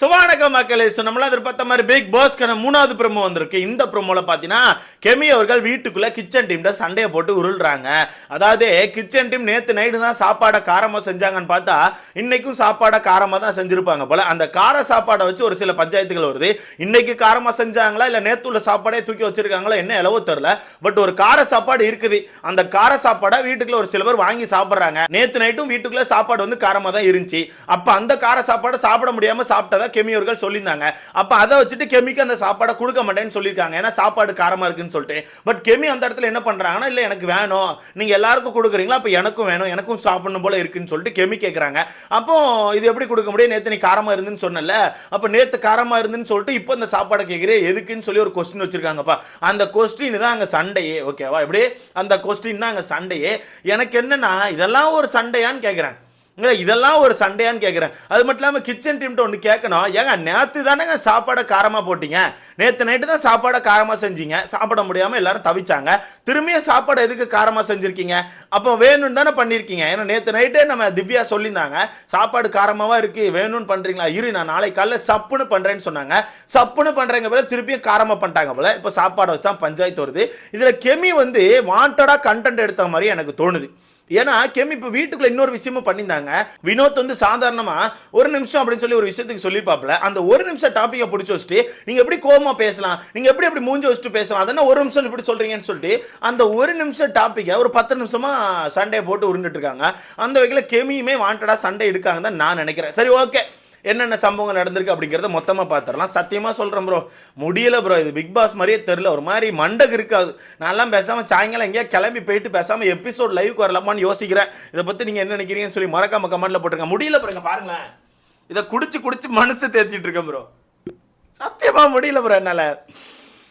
வணக்கம் மக்களே. நம்மள எதிர்பார்த்த மாதிரி பிக் பாஸ்க்கான 3வது ப்ரோமோ வந்திருக்கு. இந்த ப்ரோமோல பாத்தீங்கன்னா கெமி அவர்கள் வீட்டுக்குள்ள கிச்சன் டீம்ல சண்டையை போட்டு உருள்றாங்க. அதாவது கிச்சன் டீம் நேத்து நைட்டு தான் சாப்பாடை காரமா செஞ்சாங்கன்னு பார்த்தா இன்னைக்கும் சாப்பாடை காரமா தான் செஞ்சிருப்பாங்க போல. அந்த கார சாப்பாடை வச்சு ஒரு சில பஞ்சாயத்துகள் வருது. இன்னைக்கு காரமா செஞ்சாங்களா இல்ல நேத்து உள்ள சாப்பாடே தூக்கி வச்சிருக்காங்களா என்ன எளவோ தெரியல. பட் ஒரு கார சாப்பாடு இருக்குது. அந்த கார சாப்பாடை வீட்டுக்குள்ள ஒரு சில பேர் வாங்கி சாப்பிடுறாங்க. நேத்து நைட்டும் வீட்டுக்குள்ள சாப்பாடு வந்து காரமா தான் இருந்துச்சு. அப்ப அந்த கார சாப்பாடை சாப்பிட முடியாம சாப்பிட்டதா கெமி அவர்கள் சொல்லியிருந்தாங்க. அப்ப அதை வச்சுட்டு கெமிக்கு அந்த சாப்பாடை கொடுக்க மாட்டேன்னு சொல்லியிருக்காங்க. ஏன்னா சாப்பாடு காரமா இருக்குன்னு சொல்லிட்டு. பட் கெமி அந்த இடத்துல என்ன பண்றாங்கன்னா, இல்ல எனக்கு வேணும், நீங்க எல்லாருக்கும் கொடுக்குறீங்களா, அப்ப எனக்கும் வேணும், எனக்கும் சாப்பிடணும் போல இருக்குன்னு சொல்லிட்டு கெமி கேட்கறாங்க. அப்போ இது எப்படி கொடுக்க முடியும், நேத்து நீ காரமா இருந்துன்னு சொன்னல, அப்ப நேத்து காரமா இருந்துன்னு சொல்லிட்டு இப்போ இந்த சாப்பாடை கேட்கிறேன் எதுக்குன்னு சொல்லி ஒரு கொஸ்டின் வச்சிருக்காங்கப்பா. அந்த கொஸ்டின் தான் அங்க சண்டையே. ஓகேவா, இப்படி அந்த கொஸ்டின் தான் அங்க சண்டையே. எனக்கு என்னன்னா இதெல்லாம் ஒரு சண்டையான்னு கேட்கிறேன். இதெல்லாம் ஒரு சண்டையான்னு கேட்குறேன். அது மட்டும் இல்லாமல் கிச்சன் டீம்கிட்ட ஒன்று கேட்கணும். ஏங்க நேற்று தானேங்க சாப்பாடை காரமாக போட்டீங்க, நேற்று நைட்டு தான் சாப்பாடை காரமாக செஞ்சீங்க, சாப்பிட முடியாமல் எல்லாரும் தவிச்சாங்க, திரும்பியும் சாப்பாடை எதுக்கு காரமாக செஞ்சுருக்கீங்க? அப்போ வேணும்னு தானே பண்ணியிருக்கீங்க. ஏன்னா நேற்று நைட்டே நம்ம திவ்யா சொல்லியிருந்தாங்க சாப்பாடு காரமாக இருக்குது, வேணும்னு பண்ணுறீங்களா, இரு நான் நாளை காலையில் சப்புன்னு பண்ணுறேன்னு சொன்னாங்க. சப்புன்னு பண்ணுறேங்க போல திருப்பியும் காரமாக பண்ணிட்டாங்க போல. இப்போ சாப்பாடை வச்சு தான் பஞ்சாயத்து வருது. இதில் கெமி வந்து வாண்டடாக கண்டென்ட் எடுத்த மாதிரி எனக்கு தோணுது. ஏன்னா கெமி இப்போ வீட்டுக்குள்ள இன்னொரு விஷயமும் பண்ணியிருந்தாங்க. வினோத் வந்து சாதாரணமா ஒரு நிமிஷம் அப்படின்னு சொல்லி ஒரு விஷயத்துக்கு சொல்லிப்பாப்ல. அந்த ஒரு நிமிஷம் டாப்பிக்கை பிடிச்சி வச்சுட்டு நீங்க எப்படி கோவமா பேசலாம், நீங்க எப்படி மூஞ்சி வச்சுட்டு பேசலாம், அதெல்லாம் ஒரு நிமிஷம் இப்படி சொல்றீங்கன்னு சொல்லிட்டு அந்த ஒரு நிமிஷம் டாப்பிக்கை ஒரு 10 நிமிஷமா சண்டையை போட்டு உருண்டுட்டு இருக்காங்க. அந்த வகையில் கெமியுமே வாண்டடா சண்டை எடுக்காங்க தான் நான் நினைக்கிறேன். சரி, ஓகே, என்னென்ன சம்பவங்கள் நடந்திருக்கு அப்படிங்கிறத மொத்தமாக பார்த்துடலாம். சத்தியமாக சொல்கிறேன் ப்ரோ, முடியல ப்ரோ, இது பிக் பாஸ் மாதிரியே தெரில, ஒரு மாதிரி மண்டக்கு இருக்காது. நான்லாம் பேசாமல் சாயங்காலம் எங்கேயா கிளம்பி போயிட்டு பேசாமல் எபிசோட் லைவுக்கு வரலாமான்னு யோசிக்கிறேன். இதை பற்றி நீங்கள் என்ன நினைக்கிறீங்கன்னு சொல்லி மறக்காம கமெண்ட்டில் போட்டுருங்க. முடியல ப்ரோ, பாருங்களேன், இதை குடிச்சு மனசு தேத்திட்டு இருக்கேன் ப்ரோ. சத்தியமாக முடியல ப்ரோ, என்னால்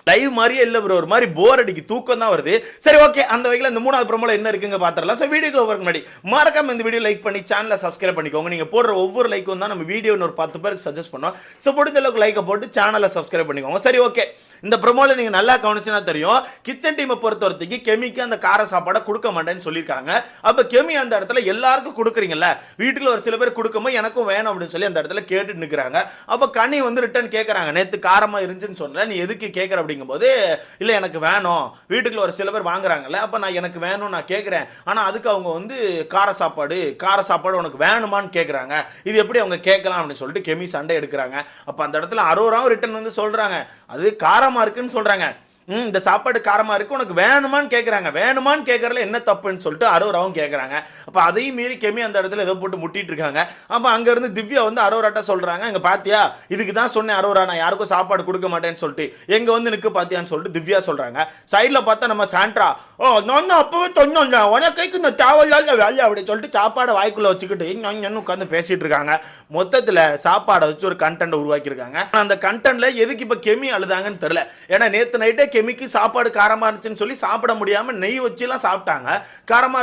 லைவ் மாதிரியே இல்லை ப்ரோ, ஒரு மாதிரி போர் அடிக்கு, தூக்கம் தான் வருது. சரி, ஓகே, அந்த வகையில் இந்த 3வது ப்ரோமோல என்ன இருக்குங்க பார்த்துடலாம். ஸோ வீடியோக்கு வரக்கு முன்னாடி மறக்காம இந்த வீடியோ லைக் பண்ணி சேனலை சப்ஸ்கிரைப் பண்ணிக்கோங்க. நீங்கள் போடுற ஒவ்வொரு லைக்கும் தான் நம்ம வீடியோ ஒரு 10 பேருக்கு சஜஸ்ட் பண்ணோம். ஸோ முடிஞ்ச அளவுக்கு லைக்கை போட்டு சேனலை சப்ஸ்கிரைப் பண்ணிக்கோங்க. சரி, ஓகே, இந்த ப்ரோமோல நீங்க நல்லா கவனிச்சுனா தெரியும், கிச்சன் டீமை பொறுத்தவரைக்கும் கெமிக்கு அந்த கார சாப்பாடை கொடுக்க மாட்டேன்னு சொல்லியிருக்காங்க. அப்ப கெமி அந்த இடத்துல எல்லாருக்கும் கொடுக்குறீங்கல்ல, வீட்டுல ஒரு சில பேர் கொடுக்கும்போது எனக்கும் வேணும் அப்படின்னு சொல்லி அந்த இடத்துல கேட்டுட்டு நிற்கிறாங்க. அப்ப கனி வந்து ரிட்டர்ன் கேட்கறாங்க, நேற்று காரமா இருந்துச்சுன்னு சொன்ன, நீ எதுக்கு கேட்கற அப்படிங்கும்போது, இல்ல எனக்கு வேணும், வீட்டுக்குள்ள ஒரு சில பேர் வாங்குறாங்கல்ல, அப்ப நான் எனக்கு வேணும் நான் கேட்கிறேன், ஆனா அதுக்கு அவங்க வந்து கார சாப்பாடு உனக்கு வேணுமான்னு கேட்கறாங்க, இது எப்படி அவங்க கேட்கலாம் அப்படின்னு சொல்லிட்டு கெமி சண்டை எடுக்கிறாங்க. அப்ப அந்த இடத்துல அரோராவும் ரிட்டர்ன் வந்து சொல்றாங்க, அது காரமா இருக்குன்னு சொல்றாங்க, இந்த சாப்பாடு காரமா இருக்கு, உனக்கு வேணுமான்னு கேட்கறாங்க, வேணுமான்னு கேட்கறதுல என்ன தப்புன்னு சொல்லிட்டு அரோராவும் கேட்கறாங்க. அப்ப அதையும் மீறி கெமி அந்த இடத்துல ஏதோ போட்டு முட்டிட்டு இருக்காங்க. அப்ப அங்க இருந்து திவ்யா வந்து அரோராட்ட சொல்றாங்க, அங்க பாத்தியா, இதுக்கு தான் சொன்னேன் அரோரா, நான் யாருக்கும் சாப்பாடு கொடுக்க மாட்டேன்னு சொல்லிட்டு, எங்க வந்து நிற்கு பாத்தியான்னு சொல்லிட்டு திவ்யா சொல்றாங்க. சைட்ல பார்த்தா நம்ம சாண்ட்ரா, நான் அப்பவே சொன்னோம் உனக்கு இந்த தேவையில்லாத வேலை அப்படின்னு சொல்லிட்டு சாப்பாடை வாய்க்குள்ள வச்சுக்கிட்டு உட்காந்து பேசிட்டு இருக்காங்க. மொத்தத்துல சாப்பாடை வச்சு ஒரு கண்டென்ட் உருவாக்கி இருக்காங்க. அந்த கண்டென்ட்ல எதுக்கு இப்ப கெமி அழுதாங்கன்னு தெரியல. ஏன்னா நேத்து நைட்டே கெமிக்கு சாப்பாடு காரமா இருந்துச்சுன்னு சொல்லி சாப்பிட முடியாம நெய் வச்சுலாம் சாப்பிட்டாங்க. காரமா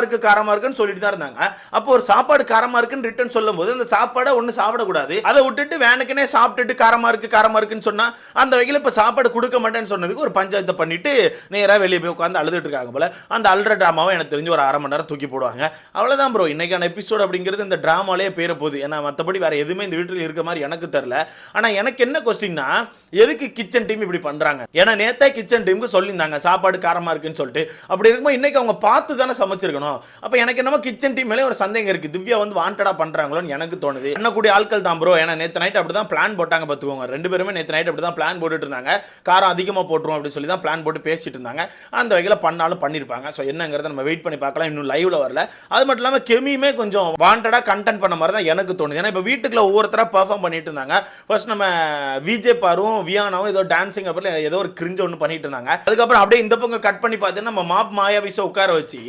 இருக்குன்னு சொல்லிட்டு தான் இருந்தாங்க. அப்போ ஒரு சாப்பாடு காரமா இருக்குன்னு ரிட்டர்ன் சொல்லும் போது அந்த சாப்பாடை ஒண்ணு சாப்பிடக்கூடாது, அதை விட்டுட்டு வேணுக்குனே சாப்பிட்டுட்டு காரமா இருக்குன்னு சொன்னா அந்த வகையில் இப்ப சாப்பாடு கொடுக்க மாட்டேன்னு சொன்னதுக்கு ஒரு பஞ்சாயத்தை பண்ணிட்டு நேரா வெளியே போய் உட்காந்து அழுதுட்டு இருக்காங்க போல. அந்த அல்ற டிராமாவை எனக்கு தெரிஞ்சு ஒரு 1/2 மணி நேரம் தூக்கி போடுவாங்க. அவ்வளவுதான் ப்ரோ, இன்னைக்கான எபிசோட் அப்படிங்கிறது இந்த டிராமாலே பேர போகுது. ஏன்னா மற்றபடி வேற எதுவுமே இந்த வீட்டில் இருக்க மாதிரி எனக்கு தெரியல. ஆனா எனக்கு என்ன கொஸ்டின்னா, எதுக்கு கிச்சன் டீம் இப்படி பண்றாங்க? ஏன்னா நேத்தே கிச்சன் டீமுக்கு சொல்லியிருந்தாங்க சாப்பாடு காரமா இருக்குன்னு சொல்லிட்டு. அப்படி இருக்கும்போது இன்னைக்கு அவங்க பார்த்து தானே சமைச்சிருக்கணும். அப்ப எனக்கு என்னமோ கிச்சன் டீம் மேலே ஒரு சந்தேகம் இருக்கு, திவ்யா வந்து வாண்டடா பண்றாங்களோன்னு எனக்கு தோணுது. பண்ணக்கூடிய ஆட்கள் தான் ப்ரோ. ஏன்னா நேற்று நைட் அப்படிதான் பிளான் போட்டாங்க பார்த்துக்கோங்க. 2 பேருமே நேற்று நைட் அப்படிதான் பிளான் போட்டுட்டு இருந்தாங்க. காரம் அதிகமாக போட்டுரும் அப்படின்னு சொல்லி தான் பிளான் போட்டு பேசிட்டு இருந்தாங்க. அந்த வகையில் பண்ணாலும் பண்ணியிருப்பாங்க. ஸோ என்னங்கிறத நம்ம வெயிட் பண்ணி பார்க்கலாம். இன்னும் லைவ்ல வரல. அது மட்டும் இல்லாமல் கெமியுமே கொஞ்சம் வாண்டடா கண்டென்ட் பண்ண மாதிரி தான் எனக்கு தோணுது. ஏன்னா இப்போ வீட்டுக்குள்ள ஒவ்வொருத்தராக பெர்ஃபார்ம் பண்ணிட்டு இருந்தாங்க. ஃபர்ஸ்ட் நம்ம விஜே பாரும் வியானாவும் ஏதோ டான்சிங் அப்புறம் ஏதோ ஒரு கிரிஞ்ச ஒன்று பண்ணிட்டு இருந்தாங்க. அதுக்கப்புறம் அப்படியே இந்த பக்கம் கட் பண்ணி பார்த்து நம்ம மாப் மாயாவிஸை உட்கார வச்சு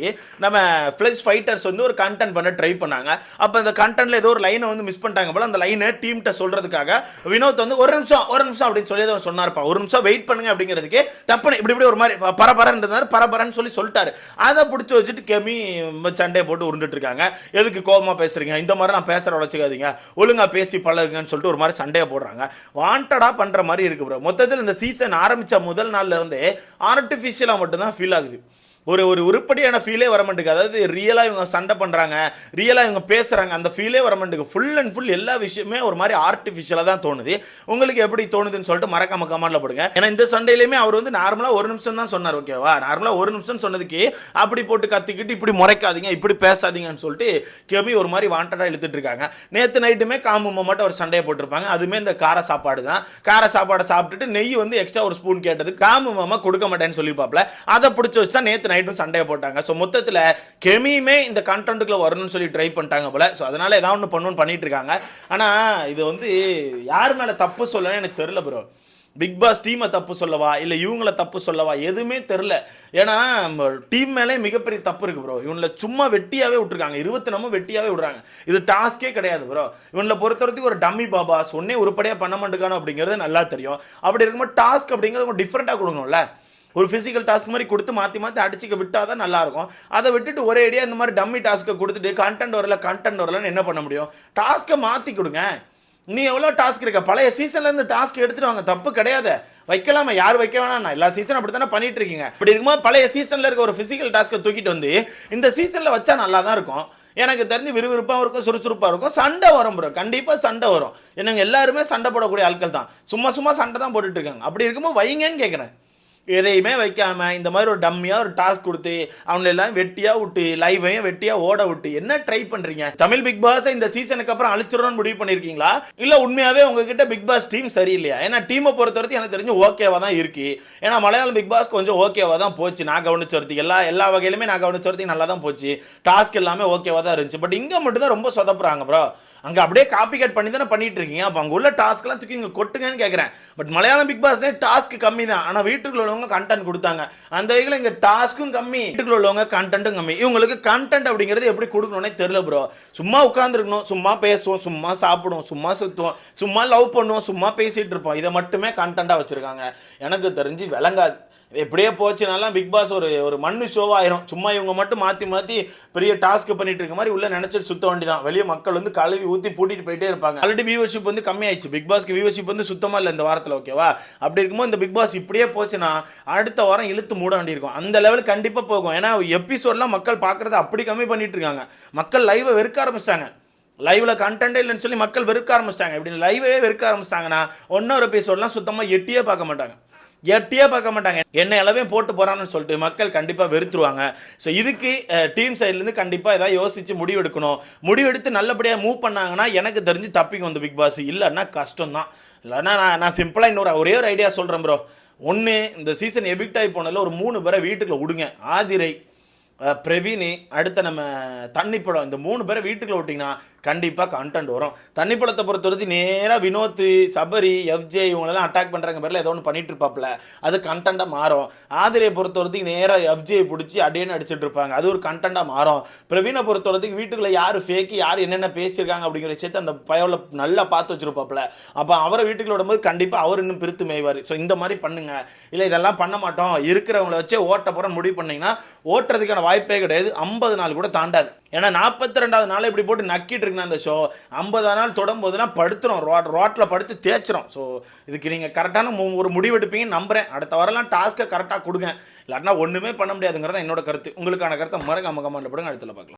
நம்ம ஃப்ளெக்ஸ் ஃபைட்டர்ஸ் வந்து ஒரு கண்டென்ட் பண்ண ட்ரை பண்ணாங்க. அப்போ அந்த கண்டென்ட்ல ஏதோ ஒரு லைனை வந்து மிஸ் பண்ணிட்டாங்க போல. அந்த லைனை டீம்கிட்ட சொல்றதுக்காக வினோத் வந்து ஒரு நிமிஷம் அப்படின்னு சொல்லி அவர் சொன்னார்ப்பா, ஒரு நிமிஷம் வெயிட் பண்ணுங்க அப்படிங்கிறதுக்கு டப்புனு இப்படி ஒரு மாதிரி பரபரன்னு சொல்லி சொல்லிட்டாரு. அதை பிடிச்சி வச்சுட்டு கெமி சண்டையை போட்டு உருண்டுட்டு இருக்காங்க. எதுக்கு கோபமா பேசுறீங்க, இந்த மாதிரி நான் பேசுற உழைச்சிக்காதீங்க, ஒழுங்கா பேசி பழகுங்கன்னு சொல்லிட்டு ஒரு மாதிரி சண்டையை போடுறாங்க. வாண்டடா பண்ற மாதிரி இருக்கு ப்ரோ. மொத்தத்தில் இந்த சீசன் ஆரம்பிச்ச முதல் நாள்ல இருந்தே ஆர்டிஃபிஷியலா மட்டும் தான் ஃபீல் ஆகுது. ஒரு ஒரு உருப்படியான ஃபீலே வர மாட்டேங்குது. அதாவது ரியலாக இவங்க சண்டை பண்ணுறாங்க, ரியலாக இவங்க பேசுகிறாங்க, அந்த ஃபீலே வர மாட்டேங்குது. ஃபுல் அண்ட் ஃபுல் எல்லா விஷயமே ஒரு மாதிரி ஆர்டிஃபிஷியலாக தான் தோணுது. உங்களுக்கு எப்படி தோணுதுன்னு சொல்லிட்டு மறக்காம கமெண்ட்ல போடுங்க. ஏன்னா இந்த சண்டையிலுமே அவர் வந்து நார்மலாக ஒரு நிமிஷம் தான் சொன்னார், ஓகேவா? நார்மலாக ஒரு நிமிஷம் சொன்னதுக்கு அப்படி போட்டு கத்திக்கிட்டு இப்படி முறைக்காதீங்க, இப்படி பேசாதீங்கன்னு சொல்லிட்டு கெமி ஒரு மாதிரி வாண்டடாக இழுத்துட்டு இருக்காங்க. நேற்று நைட்டுமே காமு மட்டும் ஒரு சண்டையை போட்டிருப்பாங்க. அதுமே இந்த கார சாப்பாடு தான். கார சாப்பாடை சாப்பிட்டுட்டு நெய் வந்து எக்ஸ்ட்ரா ஒரு ஸ்பூன் கேட்டது காமு மாமா கொடுக்க மாட்டேன்னு சொல்லிப்பாப்ல. அதை பிடிச்சி வச்சு தான் நேற்று நைட்டும் சண்டையை போட்டாங்க. ஸோ மொத்தத்தில் கெமியுமே இந்த கண்டென்ட்டுக்குள்ள வரணும்னு சொல்லி ட்ரை பண்ணிட்டாங்க போல. ஸோ அதனால ஏதாவது ஒன்று பண்ணணும்னு பண்ணிட்டு இருக்காங்க. ஆனால் இது வந்து யார் மேலே தப்பு சொல்லணும்னு எனக்கு தெரியல ப்ரோ. பிக் பாஸ் டீமை தப்பு சொல்லவா இல்லை இவங்கள தப்பு சொல்லவா எதுவுமே தெரில. ஏன்னா டீம் மேலே மிகப்பெரிய தப்பு இருக்குது ப்ரோ. இவங்களை சும்மா வெட்டியாகவே விட்டுருக்காங்க, 20 நம்ம வெட்டியாகவே விடுறாங்க. இது டாஸ்கே கிடையாது ப்ரோ. இவங்களை பொறுத்தவரைக்கும் ஒரு டம்மி பாபா சொன்னே உருப்படியாக பண்ண மாட்டேங்கானோ அப்படிங்கிறது நல்லா தெரியும். அப்படி இருக்கும்போது டாஸ்க் அப்படிங்கிறது டிஃப்ரெண்ட்டாக கொடுக்கணும்ல. ஒரு ஃபிசிக்கல் டாஸ்க் மாதிரி கொடுத்து மாற்றி மாற்றி அடிச்சுக்க விட்டால் தான் நல்லாயிருக்கும். அதை விட்டுட்டு ஒரே ஐடியா இந்த மாதிரி டம்மி டாஸ்க்கை கொடுத்துட்டு கண்டென்ட் வரலன்னு என்ன பண்ண முடியும்? டாஸ்க்கை மாற்றி கொடுங்க. நீ எவ்வளோ டாஸ்க் இருக்க, பழைய சீசன்லேருந்து டாஸ்க் எடுத்துட்டு வாங்க, தப்பு கிடையாது, வைக்கலாமா, யார் வைக்க வேணாம், எல்லா சீசன் அப்படி தானே பண்ணிட்டு இருக்கீங்க. இப்படி இருக்கும்போது பழைய சீசனில் இருக்க ஒரு ஃபிசிக்கல் டாஸ்க்கை தூக்கிட்டு வந்து இந்த சீசனில் வச்சா நல்லா தான் இருக்கும். எனக்கு தெரிஞ்சு விறுவிறுப்பாக இருக்கும், சுறுசுறுப்பாக இருக்கும். சண்டை வரும் ப்ரோ, கண்டிப்பாக சண்டை வரும். என்னங்க எல்லாருமே சண்டை போடக்கூடிய ஆட்கள் தான், சும்மா சண்டை தான் போட்டுட்டு இருக்காங்க. அப்படி இருக்கும்போது வைங்கன்னு கேட்குறேன். எதையுமே வைக்காமல் இந்த மாதிரி ஒரு டம்மியாக ஒரு டாஸ்க் கொடுத்து அவங்களை எல்லாம் வெட்டியாக விட்டு லைவையும் வெட்டியாக ஓட விட்டு என்ன ட்ரை பண்ணுறீங்க? தமிழ் பிக் பாஸை இந்த சீசனுக்கு அப்புறம் அழிச்சிடணும்னு முடிவு பண்ணியிருக்கீங்களா? இல்லை உண்மையாகவே உங்ககிட்ட பிக் பாஸ் டீம் சரியில்லையா? ஏன்னா டீமை பொறுத்த வரைக்கும் எனக்கு தெரிஞ்சு ஓகேவாக தான் இருக்குது. ஏன்னா மலையாளம் பிக் பாஸ் கொஞ்சம் ஓகேவாக தான் போச்சு. நான் கவனிச்ச வரதுக்கு எல்லா வகையிலுமே நான் கவனிச்ச வரதுக்கு நல்லா தான் போச்சு. டாஸ்க் எல்லாமே ஓகேவாக தான் இருந்துச்சு. பட் இங்கே மட்டும் தான் ரொம்ப சொதப்புறாங்க ப்ரோ. அங்கே அப்படியே காப்பி கட் பண்ணி தானே பண்ணிட்டு இருக்கீங்க. அப்போ அங்கே உள்ள டாஸ்க்லாம் தூக்கி இங்கே கொட்டுங்கன்னு கேட்குறேன். பட் மலையாளம் பிக் பாஸ்லேயே டாஸ்க் கம்மி தான், ஆனால் வீட்டுக்குள்ள உள்ளவங்க கண்டென்ட் கொடுத்தாங்க. அந்த வகையில் இங்கே டாஸ்க்கும் கம்மி, வீட்டுக்குள்ள உள்ளவங்க கண்டென்ட்டும் கம்மி. இவங்களுக்கு கண்டென்ட் அப்படிங்கிறது எப்படி கொடுக்கணும்னே தெரியல ப்ரோ. சும்மா உட்காந்துருக்கணும், சும்மா பேசுவோம், சும்மா சாப்பிடுவோம், சும்மா சுற்றுவோம், சும்மா லவ் பண்ணுவோம், சும்மா பேசிகிட்டு இருப்போம். இதை மட்டுமே கண்டென்ட்டாக வச்சுருக்காங்க. எனக்கு தெரிஞ்சு விளங்காது. எப்படியே போச்சுனாலாம் பிக் பாஸ் ஒரு மண்ணு ஷோவாயிரும். சும்மா இவங்க மட்டும் மாற்றி பெரிய டாஸ்க் பண்ணிட்டு இருக்க மாதிரி உள்ள நினைச்சிட்டு சுத்த வேண்டிதான். வெளியே மக்கள் வந்து கழுவி ஊற்றி பூட்டிட்டு போயிட்டே இருப்பாங்க. ஆல்ரெடி வியூவர்ஷிப் வந்து கம்மியாயிடுச்சு. பிக் பாஸ்க்கு வியூவர்ஷிப் வந்து சுத்தமாக இல்லை இந்த வாரத்தில், ஓகேவா? அப்படி இருக்கும்போது இந்த பிக் பாஸ் இப்படியே போச்சுன்னா அடுத்த வாரம் இழுத்து மூட வேண்டியிருக்கும். அந்த லெவலுக்கு கண்டிப்பாக போகும். ஏன்னா எபிசோட்லாம் மக்கள் பார்க்குறத அப்படி கம்மி பண்ணிட்டு இருக்காங்க. மக்கள் லைவை வெறுக்க ஆரம்பிச்சிட்டாங்க. லைவ்ல கண்டென்ட் இல்லைன்னு சொல்லி மக்கள் வெறுக்க ஆரம்பிச்சிட்டாங்க. இப்படி லைவே வெறுக்க ஆரம்பிச்சிட்டாங்கன்னா ஒன்னொரு எபிசோட்லாம் சுத்தமாக எட்டியே பார்க்க மாட்டாங்க. என்ன அளவே போட்டு போறான்னு சொல்லிட்டு மக்கள் கண்டிப்பாக வெறுத்துருவாங்க. ஸோ இதுக்கு டீம் சைட்லேருந்து கண்டிப்பாக ஏதாவது யோசிச்சு முடிவெடுக்கணும். முடிவெடுத்து நல்லபடியாக மூவ் பண்ணாங்கன்னா எனக்கு தெரிஞ்சு தப்பிக்கும் இந்த பிக் பாஸ். இல்லைன்னா கஷ்டம் தான். இல்லைன்னா நான் சிம்பிளாக இன்னொரு ஒரே ஒரு ஐடியா சொல்கிறேன் ப்ரோ. ஒன்று, இந்த சீசன் எவிக்ட் ஆகி போனதில் ஒரு 3 பேரை வீட்டுக்குள்ள விடுங்க. ஆதிரை, பிரவீன், அடுத்த நம்ம தண்ணிப்படம், இந்த 3 பேரை வீட்டுக்குள்ள விட்டிங்கன்னா கண்டிப்பாக கண்டென்ட் வரும். தண்ணிப்படத்தை பொறுத்தவரைக்கும் நேராக வினோத், சபரி, எஃப்ஜே இவங்களெல்லாம் அட்டாக் பண்ணுறாங்க பேரில் ஏதோ ஒன்று பண்ணிட்டு இருப்பாப்புல, அது கண்டென்ட்டாக மாறும். ஆதிரையை பொறுத்தவரைக்கும் நேராக எஃப்ஜே பிடிச்சி அடியேன்னு அடிச்சுட்டு இருப்பாங்க, அது ஒரு கண்டென்ட்டாக மாறும். பிரவீனை பொறுத்தவரைக்கும் வீட்டுக்குள்ளே யார் ஃபேக்கு, யார் என்னென்ன பேசியிருக்காங்க அப்படிங்கிற விஷயத்தை அந்த பயவில் நல்லா பார்த்து வச்சுருப்பாப்புல. அப்போ அவரை வீட்டுக்குள்ள விடும்போது கண்டிப்பாக அவர் இன்னும் பிரித்து மேய்வார். ஸோ இந்த மாதிரி பண்ணுங்க. இல்லை இதெல்லாம் பண்ண மாட்டோம், இருக்கிறவங்கள வச்சே ஓட்ட போகிறோன்னு முடிவு பண்ணிங்கன்னா ஓட்டுறதுக்கான வாய்ப்பே கிடையாது. 50 நாள் கூட தாண்டாது. ஏன்னா 42வது நாள் இப்படி போட்டு நக்கிட்டு இருக்குன்னா அந்த ஷோ 50 நாள் தொடும் போதுலாம் படுத்துரும், ரோட்டில் படுத்து தேய்ச்சிரும். ஸோ இதுக்கு நீங்கள் கரெக்டான ஒரு முடிவெடுப்பீங்கன்னு நம்புகிறேன். அடுத்த வாரம்லாம் டாஸ்க்கை கரெக்டாக கொடுங்க. இல்லாட்டினா ஒன்றுமே பண்ண முடியாதுங்கிறத என்னோட கருத்து. உங்களுக்கான கருத்தை மறக்காம கமெண்ட் போடுங்க. அடுத்துல பார்க்கலாம்.